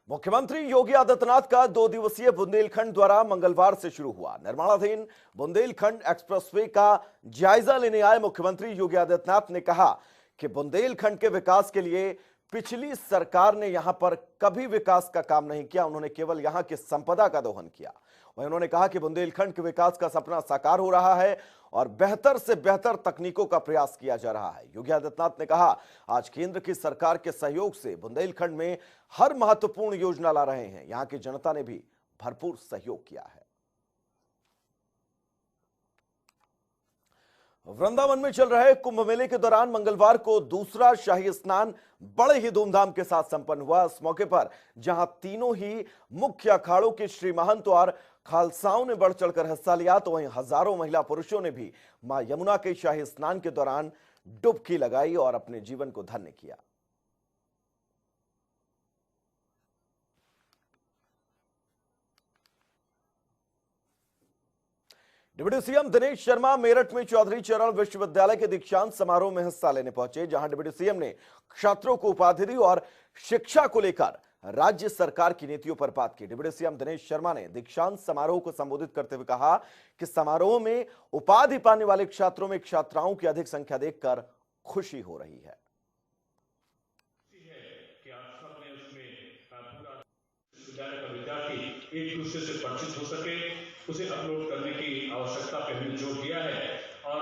मुख्यमंत्री योगी आदित्यनाथ का 2 दिवसीय बुंदेलखंड दौरा मंगलवार से शुरू हुआ। निर्माणाधीन बुंदेलखंड एक्सप्रेसवे का जायजा लेने आए मुख्यमंत्री योगी आदित्यनाथ ने कहा कि बुंदेलखंड के विकास के लिए पिछली सरकार ने यहां पर कभी विकास का काम नहीं किया, उन्होंने केवल यहां की संपदा का दोहन किया। वहीं उन्होंने कहा कि बुंदेलखंड के विकास का सपना साकार हो रहा है और बेहतर से बेहतर तकनीकों का प्रयास किया जा रहा है। योगी आदित्यनाथ ने कहा, आज केंद्र की सरकार के सहयोग से बुंदेलखंड में हर महत्वपूर्ण योजना ला रहे हैं। यहां की जनता ने भी भरपूर सहयोग किया है। वृंदावन में चल रहे कुंभ मेले के दौरान मंगलवार को दूसरा शाही स्नान बड़े ही धूमधाम के साथ संपन्न हुआ। इस मौके पर जहां तीनों ही मुख्य अखाड़ों के श्री महंत और खालसाओं ने बढ़ चढ़कर हिस्सा लिया, तो वहीं हजारों महिला पुरुषों ने भी मां यमुना के शाही स्नान के दौरान डुबकी लगाई और अपने जीवन को धन्य किया। डिप्टी सीएम दिनेश शर्मा मेरठ में चौधरी चरण विश्वविद्यालय के दीक्षांत समारोह में हिस्सा लेने पहुंचे, जहां डिप्टी सीएम ने छात्रों को उपाधि दी और शिक्षा को लेकर राज्य सरकार की नीतियों पर बात की। डिप्टी सीएम दिनेश शर्मा ने दीक्षांत समारोह को संबोधित करते हुए कहा कि समारोह में उपाधि पाने वाले छात्रों में छात्राओं की अधिक संख्या देखकर खुशी हो रही है। एक दूसरे से परिचित हो सके, उसे अपलोड करने की आवश्यकता पे हमने जोर दिया है। और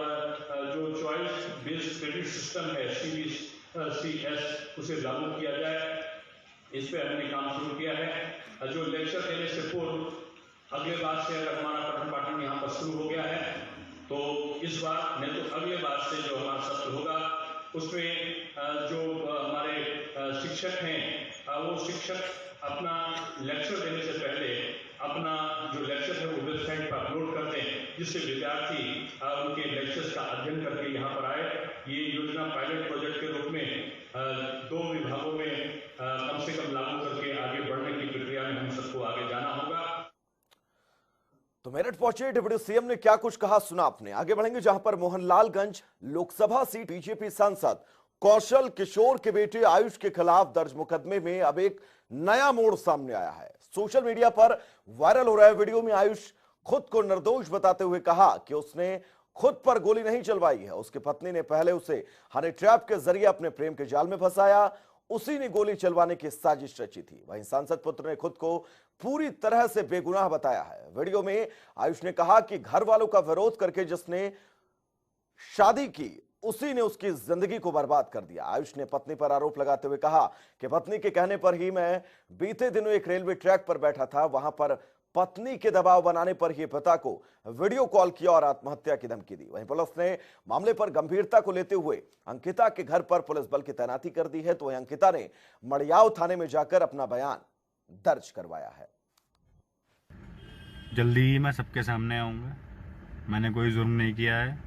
जो चॉइस बेस्ड क्रेडिट सिस्टम है CBCS उसे लागू किया जाए, इस पे हमने काम शुरू किया है। जो लेक्चर देने से पूर्व अगले बार से अगर हमारा पठन पाठन यहाँ पर शुरू हो गया है तो इस बार नहीं तो अगले बार से जो हमारा सत्र होगा उसमें जो हमारे शिक्षक हैं वो शिक्षक अपना लेक्चर देने से पहले अपना जो लेक्चर है वो वेबसाइट पर अपलोड कर दें, जिससे विद्यार्थी उनके लेक्चर्स का अध्ययन करके यहाँ पर आए। ये योजना पायलट प्रोजेक्ट के रूप में 2 विभागों में कम से कम लागू करके आगे बढ़ने की प्रक्रिया में हम सबको आगे जाना होगा। तो मेरठ पहुंचे डिप्टी सीएम ने क्या कुछ कहा, सुना आपने। आगे बढ़ेंगे जहां पर मोहनलालगंज लोकसभा सीट बीजेपी सांसद कौशल किशोर के बेटे आयुष के खिलाफ दर्ज मुकदमे में अब एक नया मोड़ सामने आया है। सोशल मीडिया पर वायरल हो रहे वीडियो में आयुष खुद को निर्दोष बताते हुए कहा कि उसने खुद पर गोली नहीं चलवाई है, उसकी पत्नी ने पहले उसे हनी ट्रैप के जरिए अपने प्रेम के जाल में फंसाया, उसी ने गोली चलवाने की साजिश रची थी। वहीं सांसद पुत्र ने खुद को पूरी तरह से बेगुनाह बताया है। वीडियो में आयुष ने कहा कि घर वालों का विरोध करके जिसने शादी की उसी ने उसकी जिंदगी को बर्बाद कर दिया। आयुष ने पत्नी पर आरोप लगाते हुए कहा कि पत्नी के कहने पर ही मैं बीते दिनों एक रेलवे ट्रैक पर बैठा था, वहां पर पत्नी के दबाव बनाने पर ही पिता को वीडियो कॉल किया और आत्महत्या की धमकी दी। वहीं पुलिस ने मामले पर गंभीरता को लेते हुए अंकिता के घर पर पुलिस बल की तैनाती कर दी है, तो वहीं अंकिता ने मड़ियाव थाने में जाकर अपना बयान दर्ज करवाया है। जल्दी ही मैं सबके सामने आऊंगा। मैंने कोई जुर्म नहीं किया है,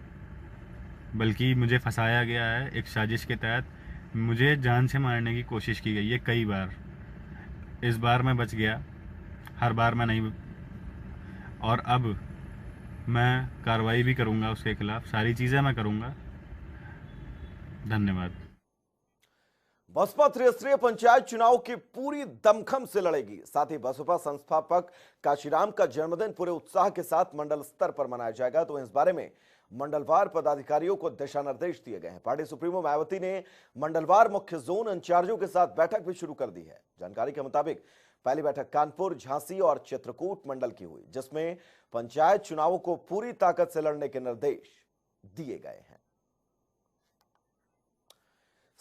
बल्कि मुझे फंसाया गया है। एक साजिश के तहत मुझे जान से मारने की कोशिश की गई है कई बार। इस बार मैं बच गया, हर बार मैं नहीं। और अब मैं कार्रवाई भी करूंगा उसके खिलाफ, सारी चीज़ें मैं करूंगा। धन्यवाद। बसपा त्रिस्तरीय पंचायत चुनाव की पूरी दमखम से लड़ेगी। साथ ही बसपा संस्थापक काशीराम का जन्मदिन पूरे उत्साह के साथ मंडल स्तर पर मनाया जाएगा, तो इस बारे में मंडलवार पदाधिकारियों को दिशा निर्देश दिए गए हैं। पार्टी सुप्रीमो मायावती ने मंडलवार मुख्य जोन इंचार्जों के साथ बैठक भी शुरू कर दी है। जानकारी के मुताबिक पहली बैठक कानपुर, झांसी और चित्रकूट मंडल की हुई, जिसमें पंचायत चुनावों को पूरी ताकत से लड़ने के निर्देश दिए गए हैं।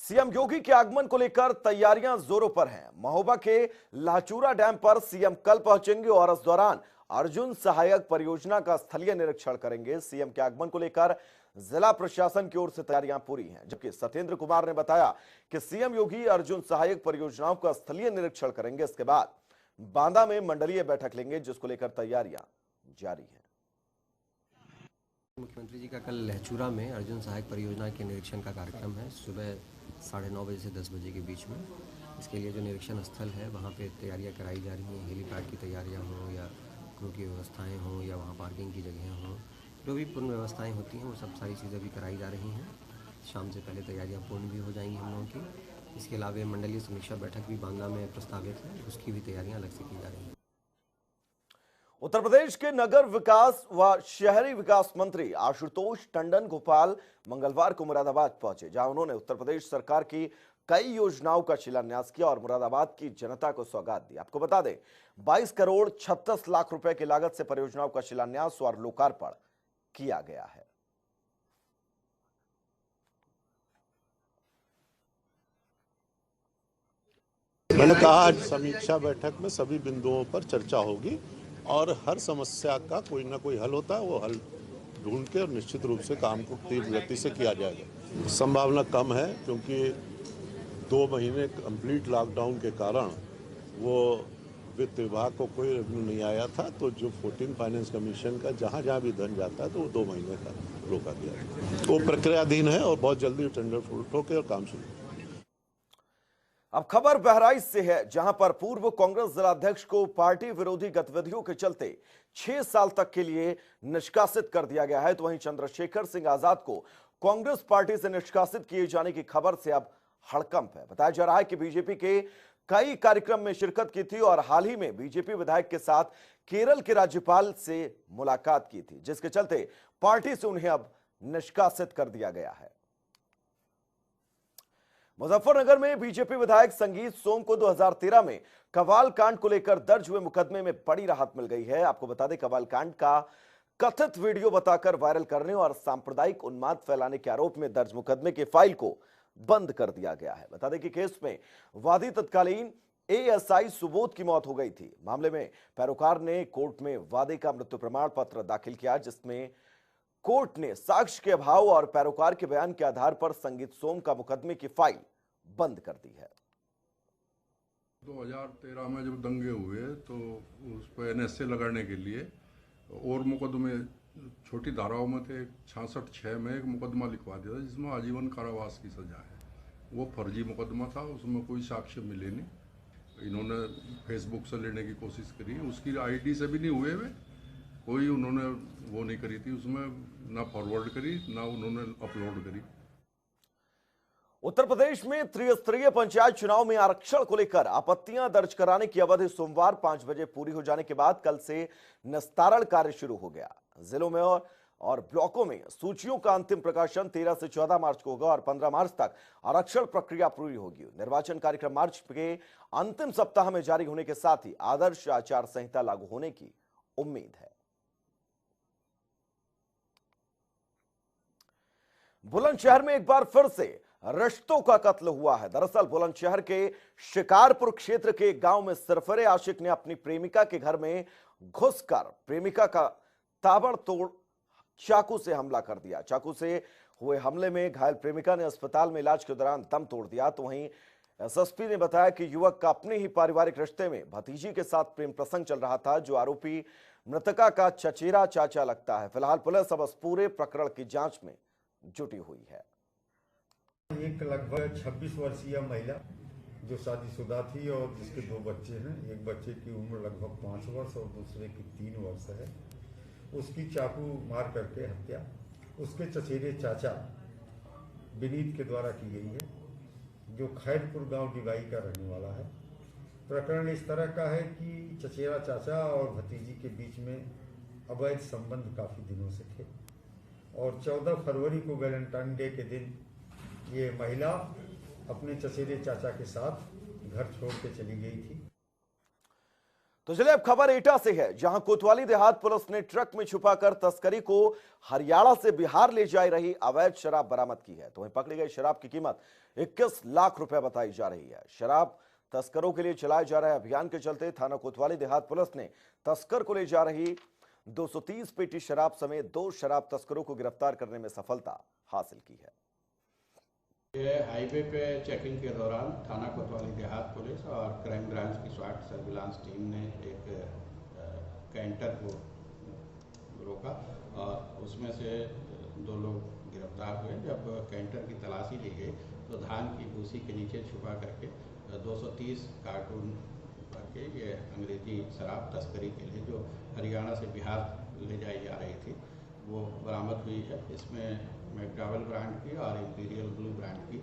सीएम योगी के आगमन को लेकर तैयारियां जोरों पर हैं। महोबा के लाचूरा डैम पर सीएम कल पहुंचेंगे और इस दौरान अर्जुन सहायक परियोजना का स्थलीय निरीक्षण करेंगे। सीएम के आगमन को लेकर जिला प्रशासन की ओर से तैयारियां पूरी हैं, जबकि सत्येंद्र कुमार ने बताया कि सीएम योगी अर्जुन सहायक परियोजनाओं का स्थलीय निरीक्षण करेंगे। इसके बाद बांदा में मंडलीय बैठक लेंगे, जिसको लेकर तैयारियां जारी हैं। मुख्यमंत्री जी का कल लहचूरा में अर्जुन सहायक परियोजना के निरीक्षण का कार्यक्रम है, सुबह 9:30 बजे से 10 बजे के बीच में। इसके लिए जो निरीक्षण स्थल है वहाँ पे तैयारियां कराई जा रही हैं। हेलीपैड की तैयारियां हों या क्रू की व्यवस्थाएं हों या वहाँ पार्किंग की जगह हों, जो भी पूर्ण व्यवस्थाएं होती हैं वो सब सारी चीज़ें भी कराई जा रही हैं। शाम से पहले तैयारियां पूर्ण भी हो जाएंगी हम लोगों की। इसके अलावा मंडलीय समीक्षा बैठक भी बांदा में प्रस्तावित है, उसकी भी तैयारियां अलग से की जा रही हैं। उत्तर प्रदेश के नगर विकास व शहरी विकास मंत्री आशुतोष टंडन गोपाल मंगलवार को मुरादाबाद पहुंचे, जहां उन्होंने उत्तर प्रदेश सरकार की कई योजनाओं का शिलान्यास किया और मुरादाबाद की जनता को सौगात दी। आपको बता दें, 22 करोड़ 36 लाख रुपए की लागत से परियोजनाओं का शिलान्यास और लोकार्पण किया गया है। मैंने कहा आज समीक्षा बैठक में सभी बिंदुओं पर चर्चा होगी और हर समस्या का कोई ना कोई हल होता है, वो हल ढूंढ के और निश्चित रूप से काम को तीव्र गति से किया जाएगा। संभावना कम है क्योंकि 2 महीने कंप्लीट लॉकडाउन के कारण वो वित्त विभाग को कोई रेवेन्यू नहीं आया था, तो जो 14 फाइनेंस कमीशन का जहाँ जहाँ भी धन जाता है तो वो 2 महीने का रोका गया। वो प्रक्रियाधीन है और बहुत जल्दी टेंडर फुल होकर और काम शुरू। अब खबर बहराइच से है, जहां पर पूर्व कांग्रेस जिलाध्यक्ष को पार्टी विरोधी गतिविधियों के चलते 6 साल तक के लिए निष्कासित कर दिया गया है। तो वहीं चंद्रशेखर सिंह आजाद को कांग्रेस पार्टी से निष्कासित किए जाने की खबर से अब हड़कंप है। बताया जा रहा है कि बीजेपी के कई कार्यक्रम में शिरकत की थी और हाल ही में बीजेपी विधायक के साथ केरल के राज्यपाल से मुलाकात की थी, जिसके चलते पार्टी से उन्हें अब निष्कासित कर दिया गया है। मुजफ्फरनगर में बीजेपी विधायक संगीत सोम को 2013 में कवाल कांड को लेकर दर्ज हुए मुकदमे में बड़ी राहत मिल गई है। आपको बता दें, कवाल कांड का कथित वीडियो बताकर वायरल करने और सांप्रदायिक उन्माद फैलाने के आरोप में दर्ज मुकदमे की फाइल को बंद कर दिया गया है। बता दें कि केस में वादी तत्कालीन एएसआई सुबोध की मौत हो गई थी। मामले में पैरोकार ने कोर्ट में वादे का मृत्यु प्रमाण पत्र दाखिल किया, जिसमें कोर्ट ने साक्ष्य के अभाव और पैरोकार के बयान के आधार पर संगीत सोम का मुकदमे की फाइल बंद कर दी है। 2013 में जब दंगे हुए तो उस पर एनएसए लगाने के लिए और मुकदमे छोटी धाराओं में थे। 66(6) में एक मुकदमा लिखवा दिया था जिसमें आजीवन कारावास की सजा है। वो फर्जी मुकदमा था, उसमें कोई साक्ष्य मिले नहीं। इन्होंने फेसबुक से लेने की कोशिश करी, उसकी आईडी से भी नहीं हुए वे, कोई उन्होंने वो नहीं करी थी, उसमें ना फॉरवर्ड करी ना उन्होंने अपलोड करी। उत्तर प्रदेश में त्रिस्तरीय पंचायत चुनाव में आरक्षण को लेकर आपत्तियां दर्ज कराने की अवधि सोमवार 5 बजे पूरी हो जाने के बाद कल से निस्तारण कार्य शुरू हो गया। जिलों में और ब्लॉकों में सूचियों का अंतिम प्रकाशन 13 से 14 मार्च को होगा और 15 मार्च तक आरक्षण प्रक्रिया पूरी होगी। निर्वाचन कार्यक्रम मार्च के अंतिम सप्ताह में जारी होने के साथ ही आदर्श आचार संहिता लागू होने की उम्मीद है। बुलंदशहर में एक बार फिर से रिश्तों का कत्ल हुआ है। दरअसल बुलंदशहर के शिकारपुर क्षेत्र के गांव में सरफरे आशिक ने अपनी प्रेमिका के घर में घुसकर प्रेमिका का ताबड़तोड़ चाकू से हमला कर दिया। चाकू से हुए हमले में घायल प्रेमिका ने अस्पताल में इलाज के दौरान दम तोड़ दिया। तो वहीं एसएसपी ने बताया कि युवक का अपने ही पारिवारिक रिश्ते में भतीजी के साथ प्रेम प्रसंग चल रहा था, जो आरोपी मृतका का चचेरा चाचा लगता है। फिलहाल पुलिस अब इस पूरे प्रकरण की जांच में जुटी हुई है। एक लगभग 26 वर्षीय महिला जो शादीशुदा थी और जिसके 2 बच्चे हैं, एक बच्चे की उम्र लगभग 5 वर्ष और दूसरे की 3 वर्ष है, उसकी चाकू मार करके हत्या उसके चचेरे चाचा विनीत के द्वारा की गई है, जो खैरपुर गांव डिवाई का रहने वाला है। प्रकरण इस तरह का है कि चचेरा चाचा और भतीजी के बीच में अवैध संबंध काफ़ी दिनों से थे और 14 फरवरी को वैलेंटाइन डे के दिन ये महिला अपने चचेरे चाचा के साथ घर छोड़ के चली गई थी। तो चलिए अब खबर एटा से है, जहां कोतवाली देहात पुलिस ने ट्रक में छुपाकर तस्करी को हरियाणा से बिहार ले जा रही अवैध शराब बरामद की है। तो वहीं पकड़ी गई शराब की कीमत 21 लाख रुपए बताई जा रही है। शराब तस्करों के लिए चलाए जा रहे अभियान के चलते थाना कोतवाली देहात पुलिस ने तस्कर को ले जा रही 230 पेटी शराब समेत 2 शराब तस्करों को गिरफ्तार करने में सफलता हासिल की है। ये हाईवे पे चेकिंग के दौरान थाना कोतवाली देहात पुलिस और क्राइम ब्रांच की स्वाट सर्विलांस टीम ने एक कैंटर को रोका और उसमें से 2 लोग गिरफ्तार हुए। जब कैंटर की तलाशी ली गई तो धान की भूसी के नीचे छुपा करके 230 कार्टून भर के ये अंग्रेजी शराब तस्करी के लिए जो हरियाणा से बिहार ले जाई जा रही थी वो बरामद हुई है। इसमें मैकडॉवेल ब्रांड की और इंपीरियल ब्लू ब्रांड की।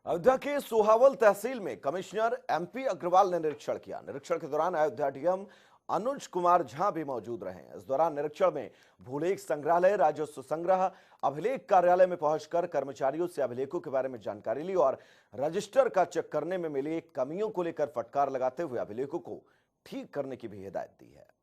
अयोध्या के सोहावल तहसील में कमिश्नर एमपी अग्रवाल ने निरीक्षण किया। निरीक्षण के दौरान अयोध्या डीएम अनुज कुमार झा भी मौजूद रहे। इस दौरान निरीक्षण में भूलेख संग्रहालय, राजस्व संग्रह, अभिलेख कार्यालय में पहुंचकर कर्मचारियों से अभिलेखों के बारे में जानकारी ली और रजिस्टर का चेक करने में मिली कमियों को लेकर फटकार लगाते हुए अभिलेखों को ठीक करने की भी हिदायत दी है।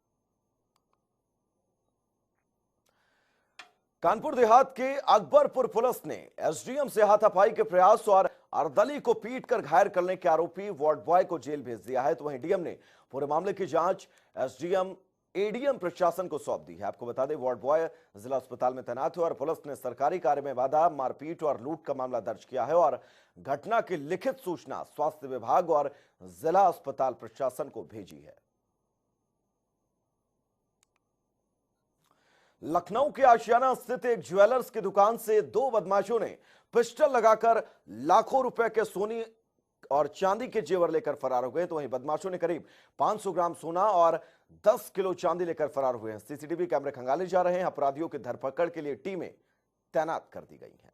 कानपुर देहात के अकबरपुर पुलिस ने एसडीएम से हाथापाई के प्रयास और अर्दली को पीटकर घायल करने के आरोपी वार्ड बॉय को जेल भेज दिया है। तो वहीं डीएम ने पूरे मामले की जांच एसडीएम एडीएम प्रशासन को सौंप दी है। आपको बता दें, वार्ड बॉय जिला अस्पताल में तैनात है और पुलिस ने सरकारी कार्य में बाधा, मारपीट और लूट का मामला दर्ज किया है और घटना की लिखित सूचना स्वास्थ्य विभाग और जिला अस्पताल प्रशासन को भेजी है। लखनऊ के आशियाना स्थित एक ज्वेलर्स की दुकान से दो बदमाशों ने पिस्टल लगाकर लाखों रुपए के सोने और चांदी के जेवर लेकर फरार हो गए। तो वहीं बदमाशों ने करीब 500 ग्राम सोना और 10 किलो चांदी लेकर फरार हुए हैं। सीसीटीवी कैमरे खंगाले जा रहे हैं। अपराधियों की धरपकड़ के लिए टीमें तैनात कर दी गई हैं।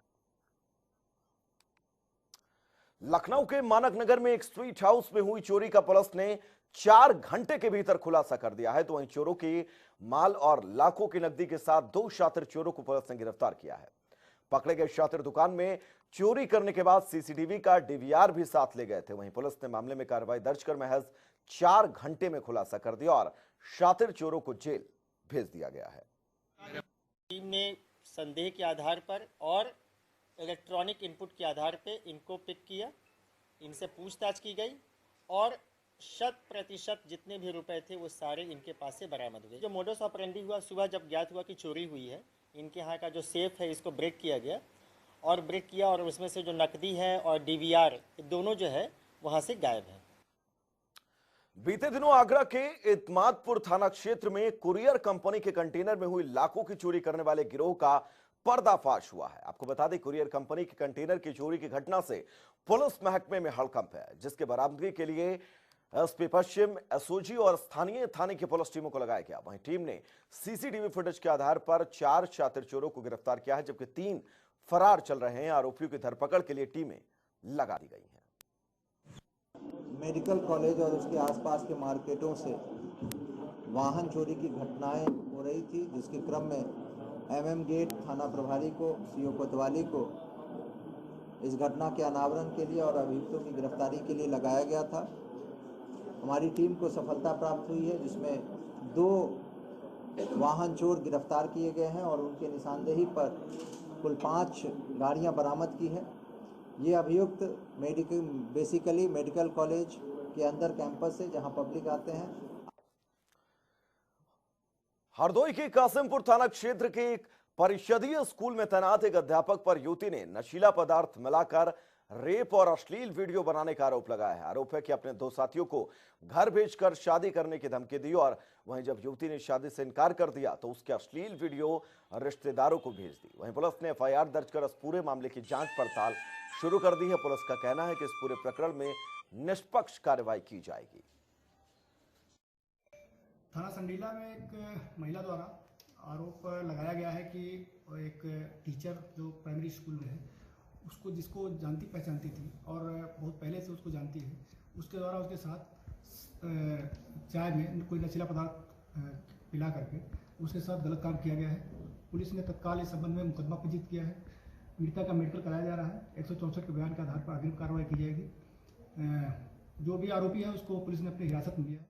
लखनऊ के मानक नगर में एक स्वीट हाउस में हुई चोरी का पुलिस ने 4 घंटे के भीतर खुलासा कर दिया है। तो वहीं चोरों की माल और लाखों की नकदी के साथ 2 शातिर चोरों को पुलिस ने गिरफ्तार किया है। पकड़े गए शातिर दुकान में चोरी करने के बाद सीसीटीवी का डीवीआर भी साथ ले गए थे। वहीं पुलिस ने मामले में कार्रवाई दर्ज कर महज 4 घंटे में खुलासा कर दिया और शातिर चोरों को जेल भेज दिया गया है। टीम ने संदेह के आधार पर और इलेक्ट्रॉनिक इनपुट के आधार पर इनको पिक किया, इनसे पूछताछ की गई और 100% जितने भी रुपए थे वो सारे इनके पास से बरामद हुए। जो मोडस ऑपरेंडी हुआ, सुबह जब ज्ञात हुआ कि चोरी हुई है, इनके यहाँ का जो सेफ है इसको ब्रेक किया गया और ब्रेक किया और उसमें से जो नकदी है और डीवीआर दोनों जो है वहां से गायब है। बीते दिनों आगरा के इत्मादपुर थाना क्षेत्र में कुरियर कंपनी के कंटेनर में हुई लाखों की चोरी करने वाले गिरोह का पर्दाफाश हुआ है। आपको बता दें, कुरियर कंपनी के कंटेनर की चोरी की घटना से पुलिस महकमे में हड़कंप है, जिसके बरामदगी के लिए एसपी पश्चिम, एसओजी और स्थानीय थाने की पुलिस टीमों को लगाया गया। वहीं टीम ने सीसीटीवी फुटेज के आधार पर 4 शातिर चोरों को गिरफ्तार किया है, जबकि 3 फरार चल रहे हैं। आरोपियों की धरपकड़ के लिए टीमें लगा दी गई हैं। मेडिकल कॉलेज और उसके आसपास के मार्केटों से वाहन चोरी की घटनाएं हो रही थी, जिसके क्रम में एमएम गेट थाना प्रभारी को, सीओ कोतवाली को इस घटना के अनावरण के लिए और अभियुक्तों की गिरफ्तारी के लिए लगाया गया था। हमारी टीम को सफलता प्राप्त हुई है, जिसमें 2 वाहन चोर गिरफ्तार किए गए हैं और उनके निशानदेही पर कुल 5 गाड़ियां बरामद की हैं। ये अभियुक्त बेसिकली मेडिकल कॉलेज के अंदर कैंपस से, जहां पब्लिक आते हैं। हरदोई के कासिमपुर थाना क्षेत्र के एक परिषदीय स्कूल में तैनात एक अध्यापक पर युवती ने नशीला पदार्थ मिलाकर रेप और अश्लील वीडियो बनाने का आरोप लगाया है। आरोप है कि अपने 2 साथियों को घर भेजकर शादी करने की धमकी दी और वहीं जब युवती ने शादी से इनकार कर दिया तो उसके अश्लील वीडियो रिश्तेदारों को भेज दी। वहीं पुलिस ने एफआईआर दर्ज कर इस पूरे मामले की जांच पड़ताल शुरू कर दी है। पुलिस का कहना है कि इस पूरे प्रकरण में निष्पक्ष कार्रवाई की जाएगी। थाना संडीला में एक महिला द्वारा आरोप लगाया गया है कि एक टीचर जो प्राइमरी स्कूल में है, उसको जिसको जानती पहचानती थी और बहुत पहले से उसको जानती है, उसके द्वारा उसके साथ चाय में कोई नशीला पदार्थ पिला करके उसके साथ गलत काम किया गया है। पुलिस ने तत्काल इस संबंध में मुकदमा पंजीकृत किया है। पीड़िता का मेडिकल कराया जा रहा है। 164 के बयान के आधार पर अग्रिम कार्रवाई की जाएगी। जो भी आरोपी है उसको पुलिस ने अपनी हिरासत में लिया है।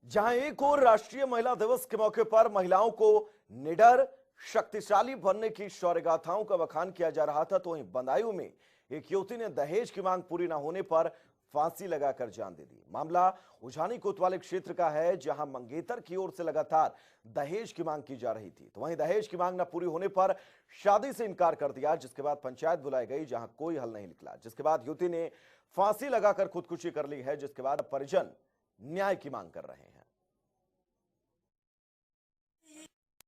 जहां एक और राष्ट्रीय महिला दिवस के मौके पर महिलाओं को निडर, शक्तिशाली बनने की शौर्यगाथाओं का बखान किया जा रहा था, तो वहीं बदायूं में एक युवती ने दहेज की मांग पूरी न होने पर फांसी लगाकर जान दे दी। मामला उझानी कोतवाली क्षेत्र का है, जहां मंगेतर की ओर से लगातार दहेज की मांग की जा रही थी। तो वहीं दहेज की मांग न पूरी होने पर शादी से इनकार कर दिया, जिसके बाद पंचायत बुलाई गई, जहां कोई हल नहीं निकला, जिसके बाद युवती ने फांसी लगाकर खुदकुशी कर ली है, जिसके बाद परिजन न्याय की मांग कर रहे हैं।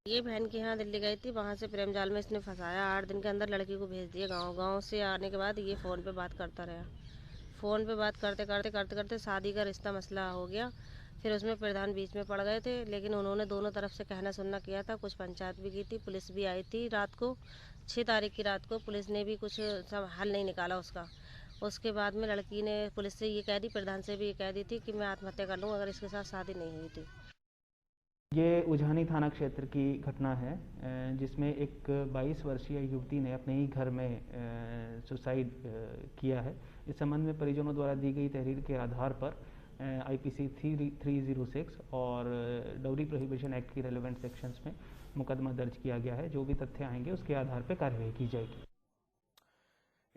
ये बहन के यहाँ दिल्ली गई थी, वहाँ से प्रेम जाल में इसने फंसाया। 8 दिन के अंदर लड़की को भेज दिया गांव से आने के बाद ये फ़ोन पे बात करता रहा। फ़ोन पे बात करते करते शादी का रिश्ता मसला हो गया। फिर उसमें प्रधान बीच में पड़ गए थे, लेकिन उन्होंने दोनों तरफ से कहना सुनना किया था। कुछ पंचायत भी की थी, पुलिस भी आई थी रात को 6 तारीख की रात को पुलिस ने भी कुछ सब हल नहीं निकाला उसका। उसके बाद में लड़की ने पुलिस से ये कह दी, प्रधान से भी ये कह दी थी कि मैं आत्महत्या कर लूँ अगर इसके साथ शादी नहीं हुई थी। ये उझानी थाना क्षेत्र की घटना है, जिसमें एक 22 वर्षीय युवती ने अपने ही घर में सुसाइड किया है। इस संबंध में परिजनों द्वारा दी गई तहरीर के आधार पर IPC 306 और डाउरी प्रोहिबिशन एक्ट की रेलेवेंट सेक्शंस में मुकदमा दर्ज किया गया है। जो भी तथ्य आएंगे उसके आधार पर कार्रवाई की जाएगी।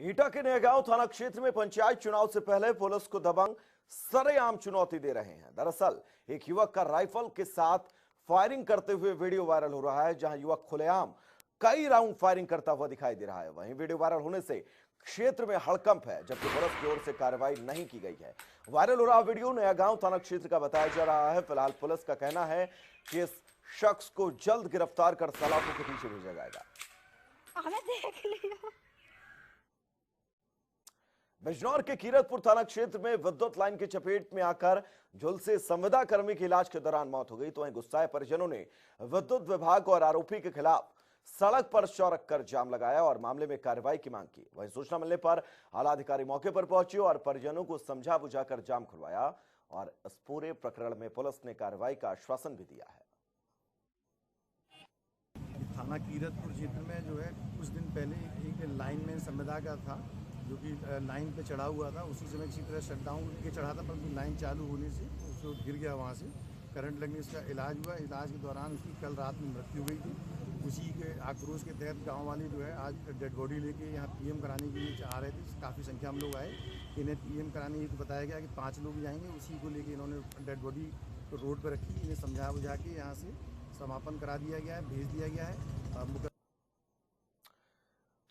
एटा के नयागांव थाना क्षेत्र में पंचायत चुनाव से पहले पुलिस को दबंग सरेआम चुनौती दे रहे हैं। दरअसल एक युवक का राइफल के साथ फायरिंग करते हुए वीडियो वायरल हो रहा है, जहां युवक खुलेआम कई राउंड फायरिंग करता हुआ दिखाई दे रहा है। वहीं वीडियो वायरल होने से क्षेत्र में हड़कंप है, जबकि पुलिस की ओर से कार्रवाई नहीं की गई है। वायरल हो रहा वीडियो नयागांव थाना क्षेत्र का बताया जा रहा है। फिलहाल पुलिस का कहना है कि इस शख्स को जल्द गिरफ्तार कर सलाखों के पीछे भेजा जाएगा। बिजनौर के कीरतपुर थाना क्षेत्र में विद्युत लाइन की चपेट में आकर झुलसे संविदा कर्मी की इलाज के दौरान मौत हो गई। तो वहीं गुस्साए परिजनों ने विद्युत विभाग और आरोपी के खिलाफ सड़क पर चौरक कर जाम लगाया और मामले में कार्रवाई की मांग की। वहीं सूचना मिलने पर आलाधिकारी मौके पर पहुंचे और परिजनों को समझा बुझाकर जाम खुलवाया और इस पूरे प्रकरण में पुलिस ने कार्रवाई का आश्वासन भी दिया है। थाना कीरतपुर क्षेत्र में जो है कुछ दिन पहले एक लाइनमैन संविदा का था जो कि लाइन पे चढ़ा हुआ था। उसी समय किसी तरह शटडाउन के चढ़ा था, परंतु लाइन चालू होने से उसको गिर गया, वहाँ से करंट लगने से इलाज हुआ। इलाज के दौरान उसकी कल रात में मृत्यु हुई थी। उसी के आक्रोश के तहत गांव वाले जो है आज डेड बॉडी लेके यहाँ PM कराने के लिए आ रहे थे। काफ़ी संख्या में लोग आए। इन्हें PM कराने हेतु बताया गया कि 5 लोग जाएंगे। उसी को लेके इन्होंने डेड बॉडी को रोड पर रखी। इन्हें समझा बुझा के यहाँ से समापन करा दिया गया है, भेज दिया गया है।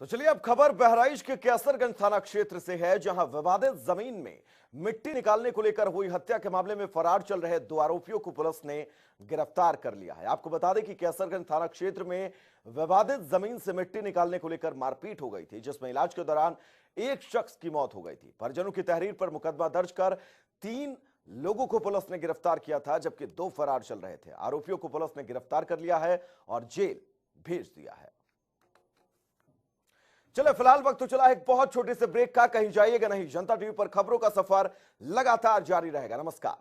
तो चलिए अब खबर बहराइच के कैसरगंज थाना क्षेत्र से है, जहां विवादित जमीन में मिट्टी निकालने को लेकर हुई हत्या के मामले में फरार चल रहे 2 आरोपियों को पुलिस ने गिरफ्तार कर लिया है। आपको बता दें कि कैसरगंज थाना क्षेत्र में विवादित जमीन से मिट्टी निकालने को लेकर मारपीट हो गई थी, जिसमें इलाज के दौरान एक शख्स की मौत हो गई थी। परिजनों की तहरीर पर मुकदमा दर्ज कर 3 लोगों को पुलिस ने गिरफ्तार किया था, जबकि 2 फरार चल रहे थे। आरोपियों को पुलिस ने गिरफ्तार कर लिया है और जेल भेज दिया है। चले फिलहाल वक्त तो चला एक बहुत छोटे से ब्रेक का, कहीं जाइएगा नहीं। जनता टीवी पर खबरों का सफर लगातार जारी रहेगा। नमस्कार।